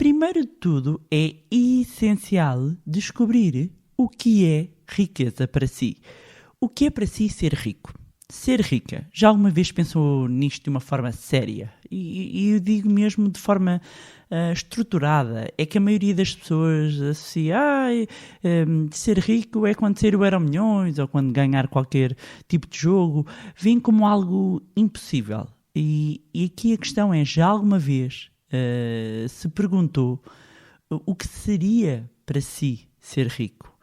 Primeiro de tudo, é essencial descobrir o que é riqueza para si. O que é para si ser rico? Ser rica, já alguma vez pensou nisto de uma forma séria? E eu digo mesmo de forma estruturada. É que a maioria das pessoas associa, ser rico é quando ser o Euromilhões ou quando ganhar qualquer tipo de jogo. Vem como algo impossível. E aqui a questão é, já alguma vez se perguntou o que seria para si ser rico?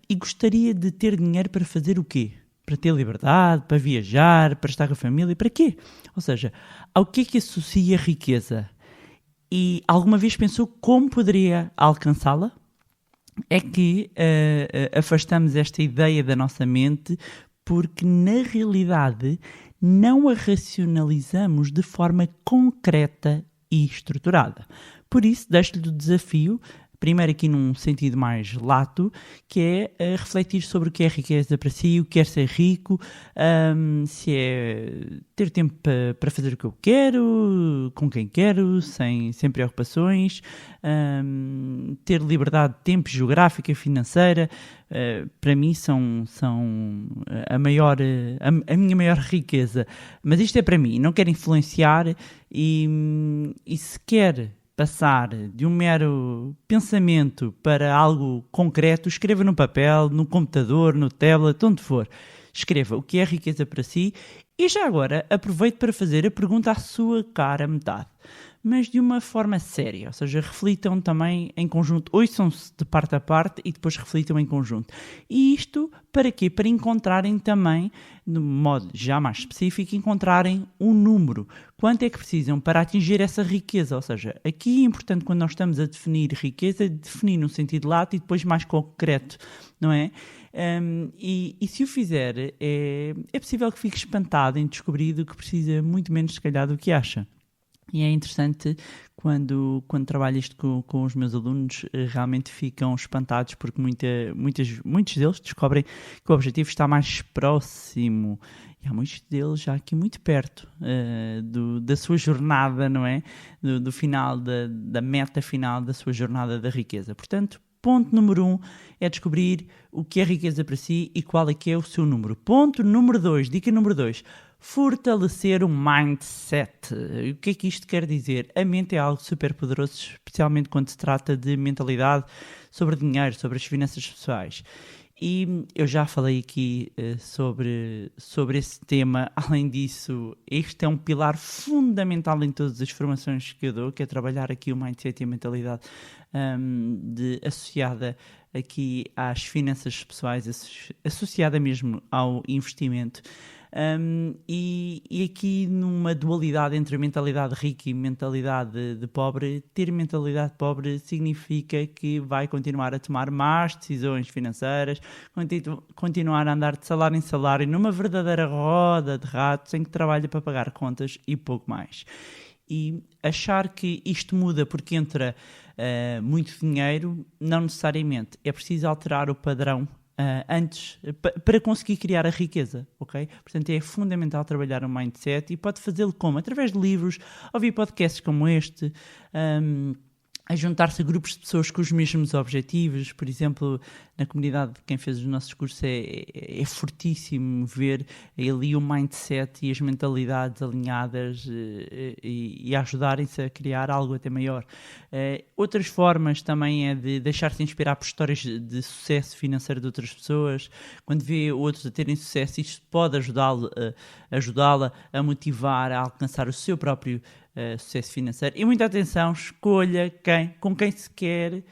E gostaria de ter dinheiro para fazer o quê? Para ter liberdade, para viajar, para estar com a família, para quê? Ou seja, ao que associa riqueza? E alguma vez pensou como poderia alcançá-la? É que afastamos esta ideia da nossa mente porque, na realidade, não a racionalizamos de forma concreta e estruturada. Por isso, deixo-lhe o desafio, primeiro aqui num sentido mais lato, que é refletir sobre o que é riqueza para si, o que é ser rico, se é ter tempo para fazer o que eu quero, com quem quero, sem preocupações, ter liberdade de tempo, geográfica, financeira. Para mim são a minha maior riqueza. Mas isto é para mim, não quero influenciar e se quer passar de um mero pensamento para algo concreto, escreva no papel, no computador, no tablet, onde for. Escreva o que é riqueza para si e já agora aproveite para fazer a pergunta à sua cara metade. Mas de uma forma séria, ou seja, reflitam também em conjunto, ouçam-se de parte a parte e depois reflitam em conjunto. E isto para quê? Para encontrarem também, de modo já mais específico, encontrarem um número. Quanto é que precisam para atingir essa riqueza? Ou seja, aqui é importante quando nós estamos a definir riqueza, definir no sentido lato e depois mais concreto, não é? E se o fizer, é possível que fique espantado em descobrir que precisa muito menos, se calhar, do que acha. E é interessante quando trabalho isto com os meus alunos, realmente ficam espantados porque muitos deles descobrem que o objetivo está mais próximo e há muitos deles já aqui muito perto da sua jornada, não é? Do final, da meta final da sua jornada da riqueza. Portanto, ponto número 1 é descobrir o que é riqueza para si e qual é que é o seu número. Ponto número 2, dica número 2. Fortalecer o mindset. O que é que isto quer dizer? A mente é algo super poderoso, especialmente quando se trata de mentalidade sobre dinheiro, sobre as finanças pessoais. E eu já falei aqui sobre esse tema. Além disso, este é um pilar fundamental em todas as formações que eu dou, que é trabalhar aqui o mindset e a mentalidade associada aqui às finanças pessoais, associada mesmo ao investimento. E aqui numa dualidade entre mentalidade rica e mentalidade de pobre, ter mentalidade pobre significa que vai continuar a tomar más decisões financeiras, continuar a andar de salário em salário numa verdadeira roda de ratos em que trabalha para pagar contas e pouco mais. E achar que isto muda porque entra muito dinheiro, não necessariamente. É preciso alterar o padrão antes, para conseguir criar a riqueza, ok? Portanto, é fundamental trabalhar o mindset e pode fazê-lo como? Através de livros, ouvir podcasts como este, a juntar-se a grupos de pessoas com os mesmos objetivos. Por exemplo, na comunidade de quem fez os nossos cursos é fortíssimo ver ali o mindset e as mentalidades alinhadas e ajudarem-se a criar algo até maior. Outras formas também é de deixar-se inspirar por histórias de sucesso financeiro de outras pessoas. Quando vê outros a terem sucesso, isto pode ajudá-la a motivar a alcançar o seu próprio sucesso financeiro. E muita atenção, escolha com quem se quer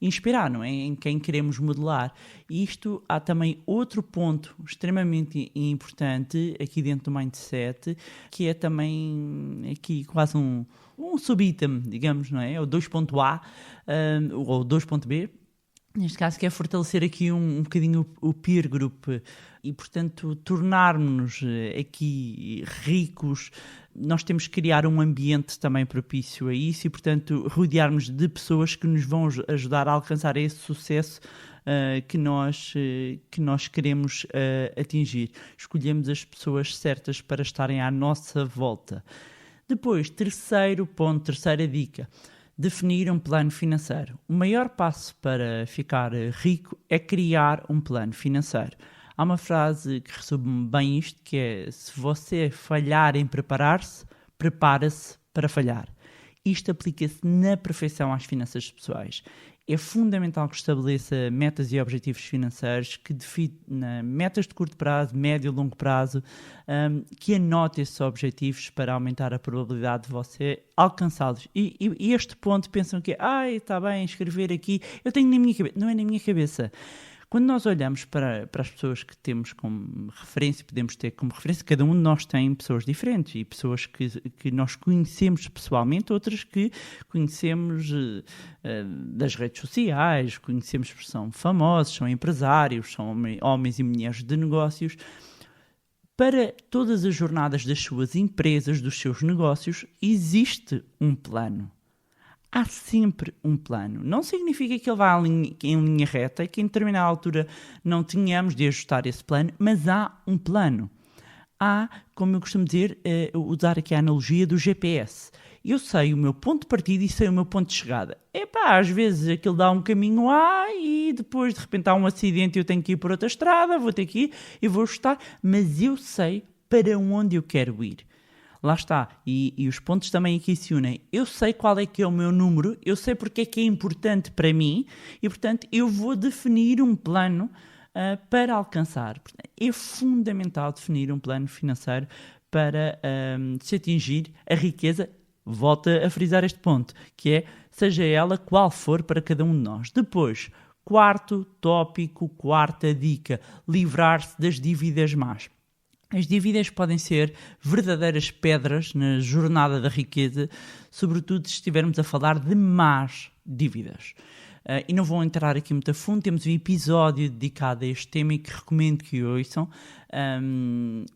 inspirar, não é? Em quem queremos modelar. E isto há também outro ponto extremamente importante aqui dentro do mindset, que é também aqui quase um sub-item, digamos, não é? O 2.A ou o 2.B. Neste caso, que é fortalecer aqui um bocadinho o peer group e, portanto, tornar-nos aqui ricos. Nós temos que criar um ambiente também propício a isso e, portanto, rodearmos de pessoas que nos vão ajudar a alcançar esse sucesso que nós queremos atingir. Escolhemos as pessoas certas para estarem à nossa volta. Depois, terceira dica. Definir um plano financeiro. O maior passo para ficar rico é criar um plano financeiro. Há uma frase que resume bem isto, que é: se você falhar em preparar-se, prepara-se para falhar. Isto aplica-se na perfeição às finanças pessoais. É fundamental que estabeleça metas e objetivos financeiros, que defina metas de curto prazo, médio e longo prazo, que anote esses objetivos para aumentar a probabilidade de você alcançá-los. E este ponto pensam que, está bem, escrever aqui, eu tenho na minha cabeça. Não é na minha cabeça. Quando nós olhamos para as pessoas que temos como referência, podemos ter como referência, cada um de nós tem pessoas diferentes e pessoas que nós conhecemos pessoalmente, outras que conhecemos das redes sociais, conhecemos porque são famosos, são empresários, são homens e mulheres de negócios. Para todas as jornadas das suas empresas, dos seus negócios, existe um plano. Há sempre um plano. Não significa que ele vá em linha reta e que em determinada altura não tenhamos de ajustar esse plano, mas há um plano. Há, como eu costumo dizer, usar aqui a analogia do GPS. Eu sei o meu ponto de partida e sei o meu ponto de chegada. Às vezes aquilo dá um caminho A e depois de repente há um acidente e eu tenho que ir por outra estrada, vou ter que ir e vou ajustar, mas eu sei para onde eu quero ir. Lá está, e os pontos também aqui se unem. Eu sei qual é que é o meu número, eu sei porque é que é importante para mim e, portanto, eu vou definir um plano para alcançar. É fundamental definir um plano financeiro para se atingir a riqueza. Volto a frisar este ponto, que é, seja ela qual for para cada um de nós. Depois, quarto tópico, quarta dica, livrar-se das dívidas más. As dívidas podem ser verdadeiras pedras na jornada da riqueza, sobretudo se estivermos a falar de más dívidas. E não vou entrar aqui muito a fundo, temos um episódio dedicado a este tema e que recomendo que ouçam.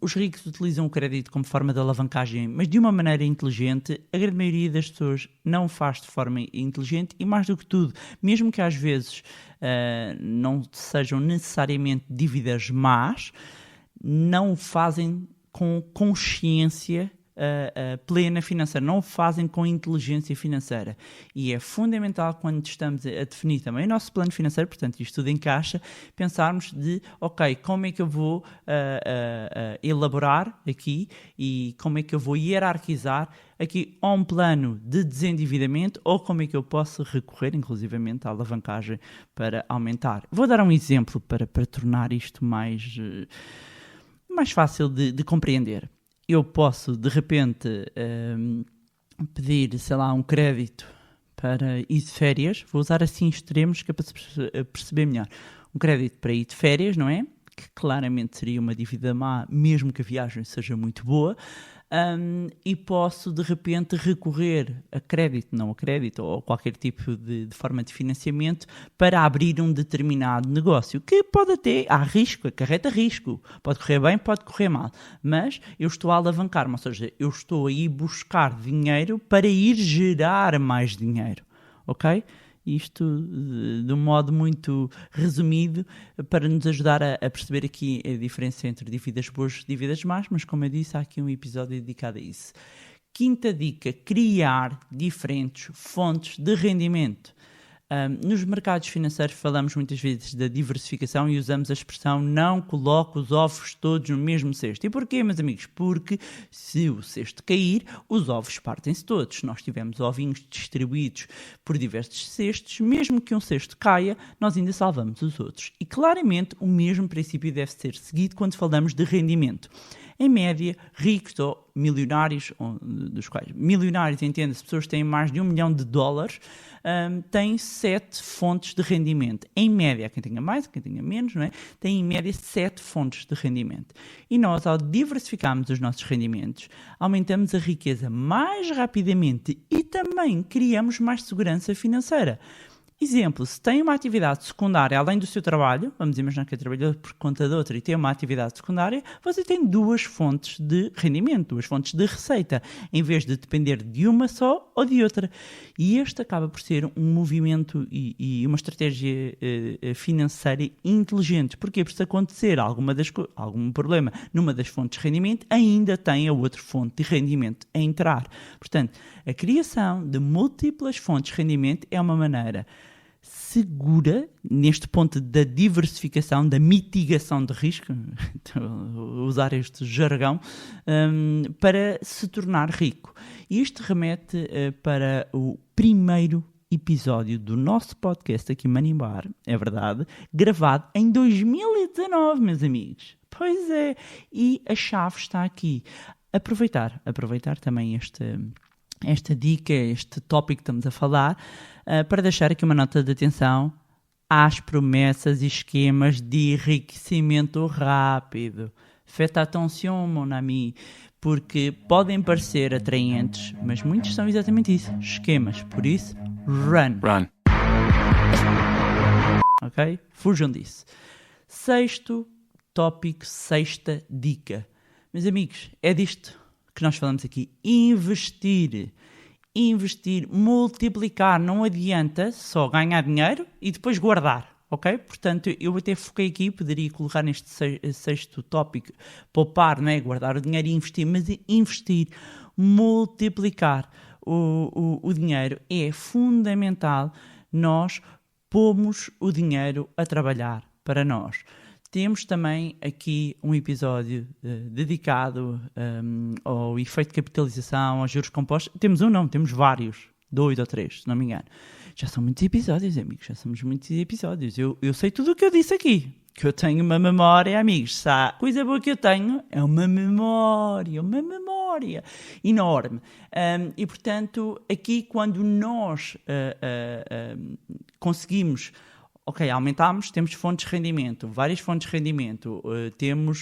Os ricos utilizam o crédito como forma de alavancagem, mas de uma maneira inteligente. A grande maioria das pessoas não o faz de forma inteligente e, mais do que tudo, mesmo que às vezes não sejam necessariamente dívidas más, não o fazem com consciência plena financeira, não o fazem com inteligência financeira. E é fundamental, quando estamos a definir também o nosso plano financeiro, portanto isto tudo encaixa, pensarmos de, como é que eu vou elaborar aqui e como é que eu vou hierarquizar aqui a um plano de desendividamento, ou como é que eu posso recorrer inclusivamente à alavancagem para aumentar. Vou dar um exemplo para tornar isto mais fácil de compreender. Eu posso, de repente, pedir, um crédito para ir de férias. Vou usar assim extremos que é para perceber melhor. Um crédito para ir de férias, não é? Que claramente seria uma dívida má, mesmo que a viagem seja muito boa. E posso, de repente, recorrer a crédito, não a crédito, ou qualquer tipo de forma de financiamento para abrir um determinado negócio, que pode até, há risco, acarreta risco, pode correr bem, pode correr mal, mas eu estou a alavancar-me, ou seja, eu estou a ir buscar dinheiro para ir gerar mais dinheiro, ok? Isto de um modo muito resumido, para nos ajudar a perceber aqui a diferença entre dívidas boas e dívidas más, mas como eu disse, há aqui um episódio dedicado a isso. Quinta dica: criar diferentes fontes de rendimento. Nos mercados financeiros falamos muitas vezes da diversificação e usamos a expressão não coloque os ovos todos no mesmo cesto. E porquê, meus amigos? Porque se o cesto cair, os ovos partem-se todos. Se nós tivermos ovinhos distribuídos por diversos cestos, mesmo que um cesto caia, nós ainda salvamos os outros. E claramente o mesmo princípio deve ser seguido quando falamos de rendimento. Em média, ricos ou milionários, dos quais milionários, entenda-se, pessoas que têm mais de $1 milhão, têm 7 fontes de rendimento. Em média, quem tenha mais, quem tenha menos, não é? Tem em média 7 fontes de rendimento. E nós, ao diversificarmos os nossos rendimentos, aumentamos a riqueza mais rapidamente e também criamos mais segurança financeira. Exemplo, se tem uma atividade secundária além do seu trabalho, vamos imaginar que é trabalhador por conta de outra e tem uma atividade secundária, você tem duas fontes de rendimento, duas fontes de receita, em vez de depender de uma só ou de outra. E este acaba por ser um movimento e uma estratégia financeira inteligente. Porquê? Porque se acontecer algum problema numa das fontes de rendimento, ainda tem a outra fonte de rendimento a entrar. Portanto, a criação de múltiplas fontes de rendimento é uma maneira segura, neste ponto da diversificação, da mitigação de risco, usar este jargão, para se tornar rico. Isto remete para o primeiro episódio do nosso podcast aqui, Money Bar, é verdade, gravado em 2019, meus amigos. Pois é, e a chave está aqui. Aproveitar também esta dica, este tópico que estamos a falar, para deixar aqui uma nota de atenção às promessas e esquemas de enriquecimento rápido. Faites attention, mon ami, porque podem parecer atraentes, mas muitos são exatamente isso, esquemas. Por isso, run. Ok? Fujam disso. Sexto tópico, sexta dica. Meus amigos, é disto que nós falamos aqui. Investir, multiplicar. Não adianta só ganhar dinheiro e depois guardar, ok? Portanto, eu até foquei aqui, poderia colocar neste sexto tópico, poupar, não é? Guardar o dinheiro e investir, mas investir, multiplicar o dinheiro é fundamental. Nós pomos o dinheiro a trabalhar para nós. Temos também aqui um episódio dedicado ao efeito de capitalização, aos juros compostos. Temos vários, 2 ou 3, se não me engano. Já são muitos episódios, amigos, Eu sei tudo o que eu disse aqui, que eu tenho uma memória, amigos. A coisa boa que eu tenho é uma memória enorme. E, portanto, aqui quando nós conseguimos... Ok, aumentámos, temos fontes de rendimento, várias fontes de rendimento,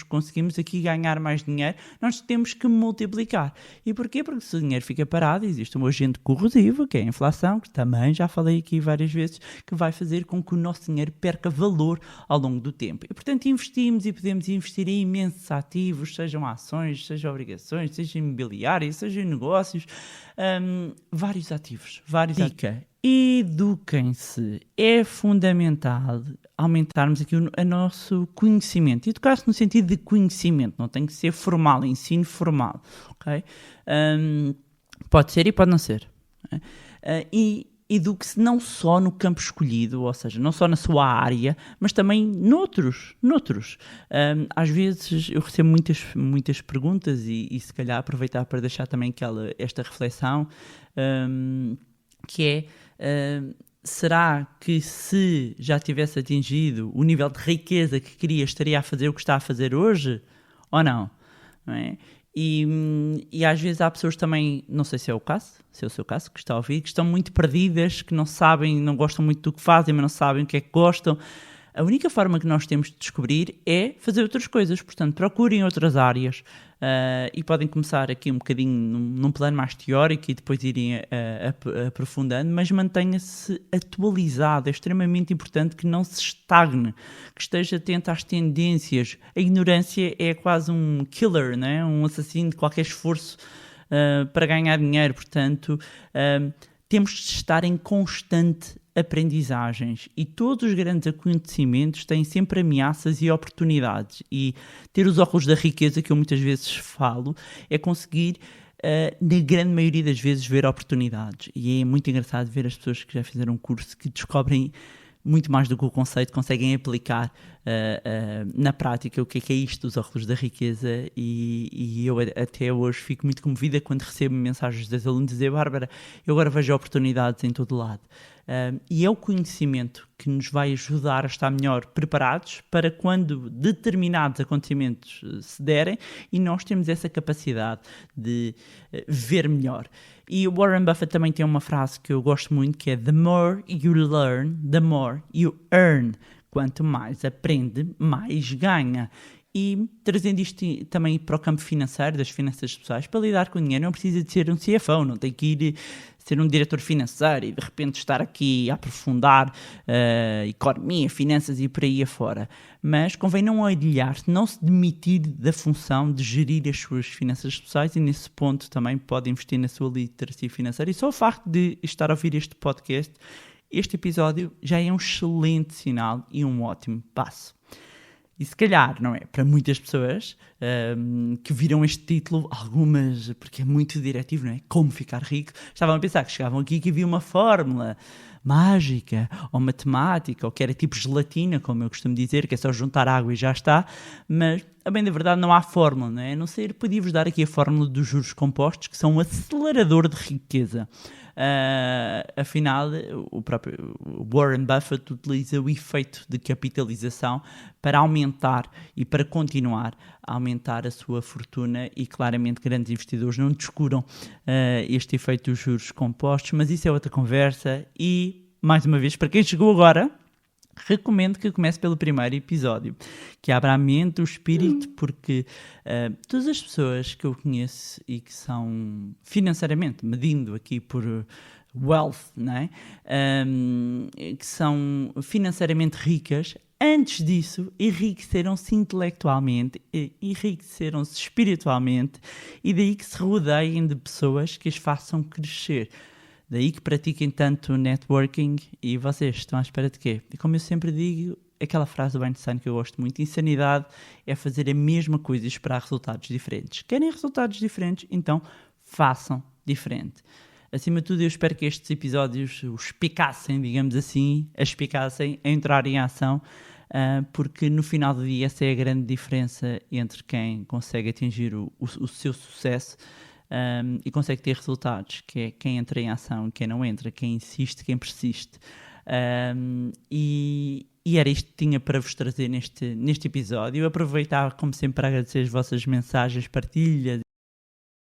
conseguimos aqui ganhar mais dinheiro, nós temos que multiplicar. E porquê? Porque se o dinheiro fica parado, existe um agente corrosivo, que é a inflação, que também já falei aqui várias vezes, que vai fazer com que o nosso dinheiro perca valor ao longo do tempo. E, portanto, investimos e podemos investir em imensos ativos, sejam ações, sejam obrigações, sejam imobiliários, sejam negócios, vários ativos, Dica. Eduquem-se. É fundamental aumentarmos aqui o nosso conhecimento. Educar-se no sentido de conhecimento, não tem que ser formal, ensino formal. Okay? Pode ser e pode não ser. E eduque-se não só no campo escolhido, ou seja, não só na sua área, mas também noutros. Às vezes eu recebo muitas perguntas e se calhar aproveitar para deixar também esta reflexão, que é... será que se já tivesse atingido o nível de riqueza que queria, estaria a fazer o que está a fazer hoje? Ou não? Não é? E às vezes há pessoas também, não sei se é o seu caso, que está a ouvir, que estão muito perdidas, que não sabem, não gostam muito do que fazem, mas não sabem o que é que gostam. A única forma que nós temos de descobrir é fazer outras coisas. Portanto, procurem outras áreas e podem começar aqui um bocadinho num plano mais teórico e depois irem aprofundando, mas mantenha-se atualizado. É extremamente importante que não se estagne, que esteja atento às tendências. A ignorância é quase um killer, não é? Um assassino de qualquer esforço para ganhar dinheiro. Portanto, temos de estar em constante aprendizagens, e todos os grandes acontecimentos têm sempre ameaças e oportunidades, e ter os óculos da riqueza, que eu muitas vezes falo, é conseguir, na grande maioria das vezes, ver oportunidades. E é muito engraçado ver as pessoas que já fizeram um curso que descobrem muito mais do que o conceito, conseguem aplicar na prática o que é isto dos óculos da riqueza, e eu até hoje fico muito comovida quando recebo mensagens dos alunos dizer: Bárbara, eu agora vejo oportunidades em todo lado. E é o conhecimento que nos vai ajudar a estar melhor preparados para quando determinados acontecimentos se derem, e nós temos essa capacidade de ver melhor. E o Warren Buffett também tem uma frase que eu gosto muito, que é: the more you learn, the more you earn. Quanto mais aprende, mais ganha. E trazendo isto também para o campo financeiro, das finanças pessoais, para lidar com o dinheiro não precisa de ser um CFO, não tem que ir ser um diretor financeiro e de repente estar aqui a aprofundar economia, finanças e por aí afora. Mas convém não olhar-se, não se demitir da função de gerir as suas finanças pessoais, e nesse ponto também pode investir na sua literacia financeira. E só o facto de estar a ouvir este podcast, este episódio, já é um excelente sinal e um ótimo passo. E se calhar, não é? Para muitas pessoas que viram este título, algumas, porque é muito diretivo, não é? Como ficar rico, estavam a pensar que chegavam aqui e que havia uma fórmula mágica ou matemática, ou que era tipo gelatina, como eu costumo dizer, que é só juntar água e já está. Mas, a bem da verdade, não há fórmula, não é? A não ser, podia-vos dar aqui a fórmula dos juros compostos, que são um acelerador de riqueza. Afinal, o próprio Warren Buffett utiliza o efeito de capitalização para aumentar e para continuar a aumentar a sua fortuna, e claramente grandes investidores não descuram este efeito dos juros compostos, mas isso é outra conversa. E, mais uma vez, para quem chegou agora, recomendo que comece pelo primeiro episódio, que abra a mente, o espírito, porque todas as pessoas que eu conheço e que são financeiramente, medindo aqui por wealth, não é? Que são financeiramente ricas, antes disso enriqueceram-se intelectualmente, enriqueceram-se espiritualmente, e daí que se rodeiem de pessoas que as façam crescer. Daí que pratiquem tanto networking. E vocês estão à espera de quê? E como eu sempre digo, aquela frase do Einstein que eu gosto muito: insanidade é fazer a mesma coisa e esperar resultados diferentes. Querem resultados diferentes? Então façam diferente. Acima de tudo, eu espero que estes episódios os picassem, digamos assim, as picassem a entrar em ação, porque no final do dia essa é a grande diferença entre quem consegue atingir o seu sucesso e consegue ter resultados, que é quem entra em ação, quem não entra, quem insiste, quem persiste. E era isto que tinha para vos trazer neste episódio. Eu aproveitava, como sempre, para agradecer as vossas mensagens, partilhas